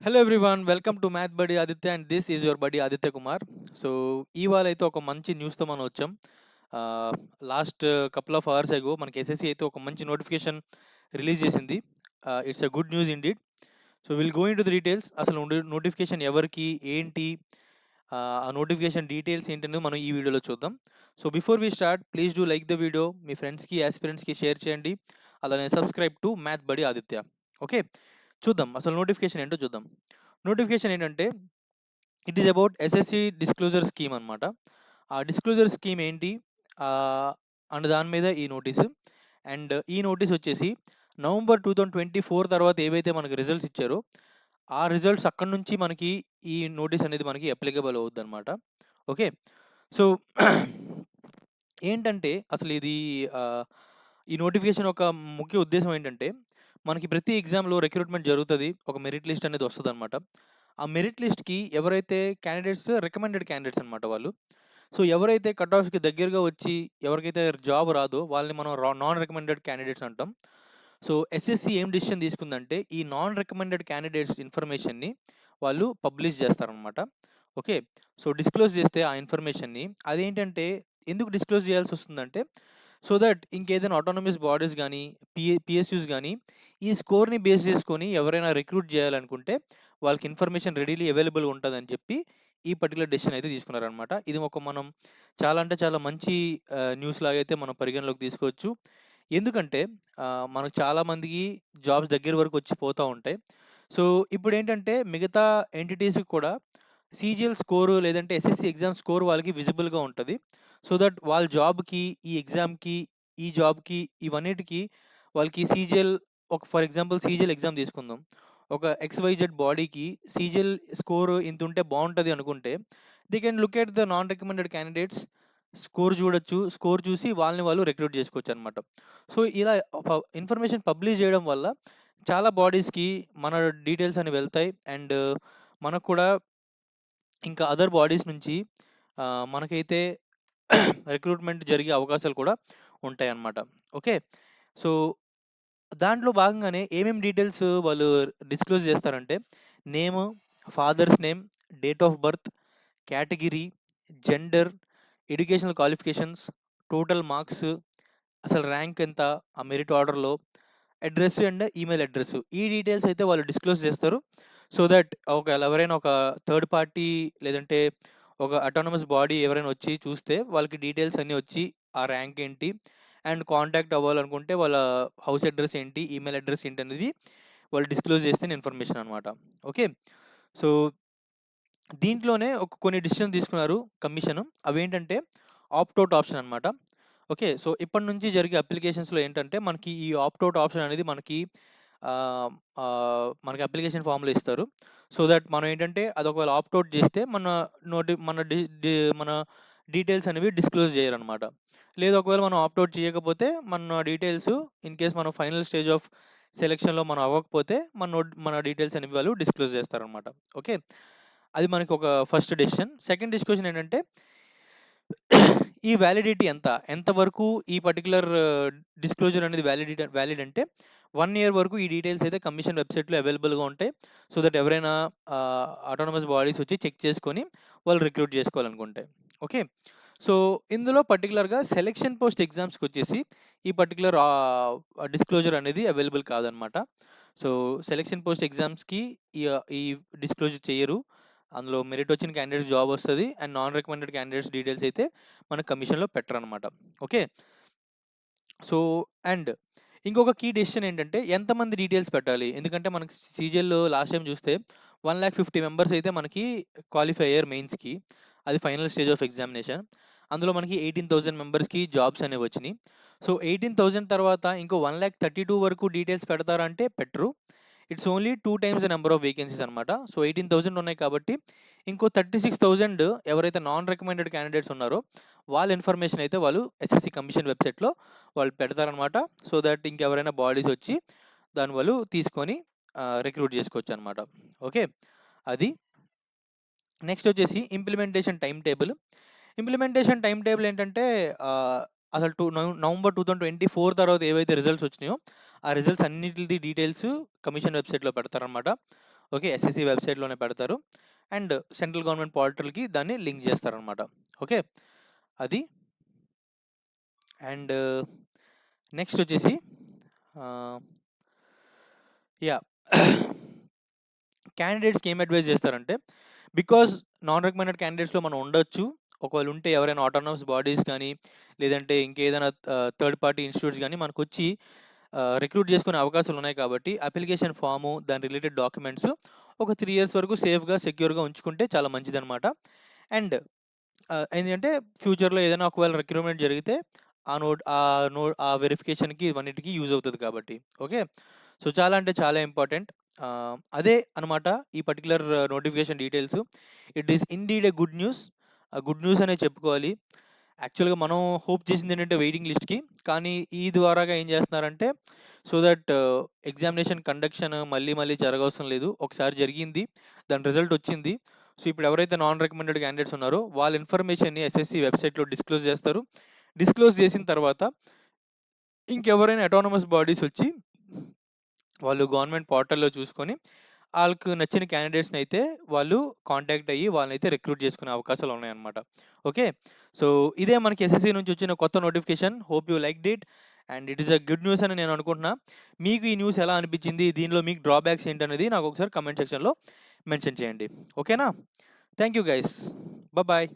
Hello everyone, welcome to math buddy Aditya and this is your buddy Aditya Kumar. So ఇవాళ అయితే ఒక మంచి న్యూస్తో మనం వచ్చాం. లాస్ట్ కపుల్ ఆఫ్ అవర్స్ అగో మనకి ఎస్ఎస్సి అయితే ఒక మంచి నోటిఫికేషన్ రిలీజ్ చేసింది. It's a good news indeed. So will go into the details. అసలు నోటిఫికేషన్ ఎవరికి ఏంటి, ఆ నోటిఫికేషన్ డీటెయిల్స్ ఏంటనేది మనం ఈ వీడియోలో చూద్దాం. So before we start, please do like the video, మీ ఫ్రెండ్స్కి ఆస్పిరెంట్స్కి షేర్ చేయండి. అలానే subscribe to math buddy Aditya. Okay, చూద్దాం అసలు నోటిఫికేషన్ ఏంటో చూద్దాం. నోటిఫికేషన్ ఏంటంటే it is about SSC disclosure scheme అనమాట. ఆ డిస్క్లోజర్ స్కీమ్ ఏంటి అన్న దాని మీద ఈ నోటీసు. అండ్ ఈ నోటీస్ వచ్చేసి నవంబర్ 2024 తర్వాత ఏవైతే మనకి రిజల్ట్స్ ఇచ్చారో ఆ రిజల్ట్స్ అక్కడి నుంచి మనకి ఈ నోటీస్ అనేది మనకి అప్లికబుల్ అవుద్ది అనమాట. ఓకే, సో ఏంటంటే అసలు ఇది ఈ నోటిఫికేషన్ ఒక ముఖ్య ఉద్దేశం ఏంటంటే మనకి ప్రతి ఎగ్జామ్లో రిక్రూట్మెంట్ జరుగుతుంది, ఒక మెరిట్ లిస్ట్ అనేది వస్తుంది అనమాట. ఆ మెరిట్ లిస్ట్కి ఎవరైతే క్యాండిడేట్స్ రికమెండెడ్ క్యాండిడేట్స్ అనమాట వాళ్ళు. సో ఎవరైతే కట్ ఆఫ్స్కి దగ్గరగా వచ్చి ఎవరికైతే జాబ్ రాదో వాళ్ళని మనం నాన్ రికమెండెడ్ క్యాండిడేట్స్ అంటాం. సో ఎస్ఎస్సి ఏం డిసిషన్ తీసుకుందంటే ఈ నాన్ రికమెండెడ్ క్యాండిడేట్స్ ఇన్ఫర్మేషన్ని వాళ్ళు పబ్లిష్ చేస్తారనమాట. ఓకే, సో డిస్క్లోజ్ చేస్తే ఆ ఇన్ఫర్మేషన్ని అదేంటంటే ఎందుకు డిస్క్లోజ్ చేయాల్సి వస్తుందంటే సో దట్ ఇంకేదైనా ఆటోనమస్ బాడీస్ కానీ పిఎస్యూస్ కానీ ఈ స్కోర్ని బేస్ చేసుకొని ఎవరైనా రిక్రూట్ చేయాలనుకుంటే వాళ్ళకి ఇన్ఫర్మేషన్ రెడీలీ అవైలబుల్ ఉంటుందని చెప్పి ఈ పర్టికులర్ డెసిషన్ అయితే తీసుకున్నారనమాట. ఇది ఒక మనం చాలా అంటే చాలా మంచి న్యూస్ లాగా అయితే మనం పరిగణలోకి తీసుకోవచ్చు. ఎందుకంటే మనకు చాలామందికి జాబ్స్ దగ్గర వరకు వచ్చి పోతూ ఉంటాయి. సో ఇప్పుడు ఏంటంటే మిగతా ఎంటిటీస్కి కూడా సీజీఎల్ స్కోరు లేదంటే ఎస్ఎస్సి ఎగ్జామ్ స్కోర్ వాళ్ళకి విజిబుల్గా ఉంటుంది. సో దట్ వాళ్ళ జాబ్కి ఈ ఎగ్జామ్కి ఈ జాబ్కి ఇవన్నిటికి వాళ్ళకి సీజీఎల్ ఒక ఫర్ ఎగ్జాంపుల్ సీజీఎల్ ఎగ్జామ్ తీసుకుందాం. ఒక ఎక్స్వైజెడ్ బాడీకి సీజీఎల్ స్కోర్ ఇంత ఉంటే బాగుంటుంది అనుకుంటే they can look at the non recommended candidates score చూడొచ్చు, స్కోర్ చూసి వాళ్ళని వాళ్ళు రిక్రూట్ చేసుకోవచ్చు అనమాట. సో ఇలా ఇన్ఫర్మేషన్ పబ్లిష్ చేయడం వల్ల చాలా బాడీస్కి మన డీటెయిల్స్ అని వెళ్తాయి. అండ్ మనకు కూడా ఇంకా అదర్ బాడీస్ నుంచి మనకైతే రిక్రూట్మెంట్ జరిగే అవకాశాలు కూడా ఉంటాయన్నమాట. ఓకే, సో దాంట్లో భాగంగానే ఏమేమి డీటెయిల్స్ వాళ్ళు డిస్క్లోజ్ చేస్తారంటే name, father's name, date of birth, category, gender, educational qualifications, total marks, అసలు ర్యాంక్ ఎంత ఆ మెరిట్ ఆర్డర్లో, అడ్రస్ అండ్ ఈమెయిల్ అడ్రస్, ఈ డీటెయిల్స్ అయితే వాళ్ళు డిస్క్లోజ్ చేస్తారు. సో దట్ ఎవరైనా ఒక థర్డ్ పార్టీ లేదంటే ఒక అటానమస్ బాడీ ఎవరైనా వచ్చి చూస్తే వాళ్ళకి డీటెయిల్స్ అన్నీ వచ్చి ఆ ర్యాంక్ ఏంటి అండ్ కాంటాక్ట్ అవ్వాలనుకుంటే వాళ్ళ హౌస్ అడ్రస్ ఏంటి, ఈమెయిల్ అడ్రస్ ఏంటి అనేది వాళ్ళు డిస్క్లోజ్ చేస్తే ఇన్ఫర్మేషన్ అనమాట. ఓకే, సో దీంట్లోనే కొన్ని డిసిషన్ తీసుకున్నారు కమిషన్. అవేంటంటే ఆప్ట్అవుట్ ఆప్షన్ అనమాట. ఓకే, సో ఇప్పటి నుంచి జరిగే అప్లికేషన్స్లో ఏంటంటే మనకి ఈ ఆప్ట్అవుట్ ఆప్షన్ అనేది మనకి అప్లికేషన్ ఫామ్లో ఇస్తారు. సో దట్ మనం ఏంటంటే అది ఒకవేళ ఆప్ట్అవుట్ చేస్తే మన డీటెయిల్స్ అనేవి డిస్క్లోజ్ చేయాలన్నమాట. లేదు ఒకవేళ మనం ఆప్ట్అవుట్ చేయకపోతే మన డీటెయిల్స్ ఇన్ కేస్ మనం ఫైనల్ స్టేజ్ ఆఫ్ సెలెక్షన్లో మనం అవ్వకపోతే మన డీటెయిల్స్ అనేవి వాళ్ళు డిస్క్లోజ్ చేస్తారనమాట. ఓకే, అది మనకి ఒక ఫస్ట్ డెసిషన్. సెకండ్ డిస్కషన్ ఏంటంటే ఈ వ్యాలిడిటీ ఎంతవరకు ఈ పర్టికులర్ డిస్క్లోజర్ అనేది వ్యాలిడ్ అంటే 1 ఇయర్ వరకు ఈ డీటెయిల్స్ అయితే కమిషన్ వెబ్సైట్లో అవైలబుల్గా ఉంటాయి. సో దట్ ఎవరైనా ఆటోనమస్ బాడీస్ వచ్చి చెక్ చేసుకొని వాళ్ళు రిక్రూట్ చేసుకోవాలనుకుంటే. ఓకే, సో ఇందులో పర్టికులర్గా సెలెక్షన్ పోస్ట్ ఎగ్జామ్స్కి వచ్చేసి ఈ పర్టికులర్ డిస్క్లోజర్ అనేది అవైలబుల్ కాదనమాట. సో సెలెక్షన్ పోస్ట్ ఎగ్జామ్స్కి ఈ డిస్క్లోజర్ చేయరు. అందులో మెరిట్ వచ్చిన క్యాండిడేట్స్ జాబ్ వస్తుంది and non recommended candidates details అయితే మన కమిషన్లో పెట్టరనమాట. ఓకే, సో అండ్ ఇంకొక కీ డెసిషన్ ఏంటంటే ఎంతమంది డీటెయిల్స్ పెట్టాలి. ఎందుకంటే మనకి సీజీఎల్లో లాస్ట్ టైం చూస్తే 150 మెంబర్స్ అయితే మనకి క్వాలిఫై అయ్యారు మెయిన్స్కి. అది ఫైనల్ స్టేజ్ ఆఫ్ ఎగ్జామినేషన్. అందులో మనకి 18,000 మెంబర్స్కి జాబ్స్ అనేవి వచ్చినాయి. సో 18,000 తర్వాత ఇంకో 132 వరకు డీటెయిల్స్ పెడతారంటే పెట్టరు. It's only 2 times the number of vacancies అనమాట. సో 18,000 ఉన్నాయి కాబట్టి ఇంకో 36,000 ఎవరైతే నాన్ రికమెండెడ్ క్యాండిడేట్స్ ఉన్నారో వాళ్ళ ఇన్ఫర్మేషన్ అయితే వాళ్ళు ఎస్ఎస్సి కమిషన్ వెబ్సైట్లో వాళ్ళు పెడతారనమాట. సో దట్ ఇంకెవరైనా బాడీస్ వచ్చి దాని వాళ్ళు తీసుకొని రిక్రూట్ చేసుకోవచ్చు అనమాట. ఓకే, అది నెక్స్ట్ వచ్చేసి ఇంప్లిమెంటేషన్ టైం టేబుల్ ఏంటంటే అసలు నవంబర్ 2024 తర్వాత ఏవైతే రిజల్ట్స్ వచ్చినాయో ఆ రిజల్ట్స్ అన్నిటిది డీటెయిల్స్ కమిషన్ వెబ్సైట్లో పెడతారనమాట. ఓకే. ఎస్ఎస్‌సి వెబ్‌సైట్‌లోనే పెడతారు. అండ్ సెంట్రల్ గవర్నమెంట్ పోర్టల్‌కి దాన్ని లింక్ చేస్తారనమాట. ఓకే. అది. అండ్ నెక్స్ట్ వచ్చేసి ఆహ్, యాహ్! క్యాండిడేట్స్‌కి ఏం అడ్వైస్ చేస్తారంటే, బికాజ్ నాన్ రికమెండెడ్ క్యాండిడేట్స్‌లో మనం ఉండొచ్చు. ఒకవేళ ఉంటే ఎవరైనా ఆటోనమస్ బాడీస్ గానీ, లేదంటే ఇంకేదైనా థర్డ్ పార్టీ ఇన్‌స్టిట్యూట్స్ గానీ మనకొచ్చి రిక్రూట్ చేసుకునే అవకాశాలున్నాయి కాబట్టి, అప్లికేషన్ ఫాము, దాని రిలేటెడ్ డాక్యుమెంట్స్ ఒక 3 ఇయర్స్ వరకు సేఫ్‌గా, సెక్యూర్‌గా ఉంచుకుంటే చాలా మంచిదనమాట. అండ్ ఏంటంటే ఫ్యూచర్‌లో ఏదైనా ఒకవేళ రిక్రూట్‌మెంట్ జరిగితే ఆ వెరిఫికేషన్‌కి ఇవన్నిటికి యూజ్ అవుతది కాబట్టి. ఓకే. సో, చాలా అంటే చాలా ఇంపార్టెంట్. అదే అనమాట ఈ particular notification details. It is indeed a good news. Good news అనే చెప్పుకోవాలి. యాక్చువల్‌గా మనం హోప్ చేసిందేంటంటే వెయిటింగ్ లిస్ట్‌కి. కానీ ఈ ద్వారాగా ఏం చేస్తున్నారంటే, సో దట్ ఎగ్జామినేషన్ కండక్షన్ మళ్ళీ మళ్ళీ జరగవసరం లేదు. ఒకసారి జరిగింది. దాని రిజల్ట్ వచ్చింది. సో, ఇప్పుడు ఎవరైతే నాన్ రికమెండెడ్ క్యాండిడేట్స్ ఉన్నారో వాళ్ళ ఇన్ఫర్మేషన్‌ని ఎస్ఎస్‌సి వెబ్‌సైట్‌లో డిస్క్లోజ్ చేస్తారు. డిస్క్లోజ్ చేసిన తర్వాత ఇంకెవరైనా అటానమస్ బాడీస్ వచ్చి వాళ్ళు గవర్నమెంట్ పోర్టల్‌లో చూసుకొని ఆళ్ళకు నచ్చిన క్యాండిడేట్స్‌నైతే వాళ్ళు కాంటాక్ట్ అయ్యి వాళ్ళనైతే రిక్రూట్ చేసుకునే అవకాశాలున్నాయన్నమాట. ఓకే. సో, ఇదే మనకి ఎస్ఎస్‌సి నుంచి వచ్చిన కొత్త notification. Hope you liked it. And it is a good news అని నేను అనుకుంటున్నా. మీకు ఈ న్యూస్ ఎలా అనిపించింది? దీనిలో మీకు డ్రాబ్యాక్స్ ఏంటనేది నాకొకసారి కామెంట్ సెక్షన్‌లో మెన్షన్ చేయండి. ఓకేనా? Thank you guys. బాయ్.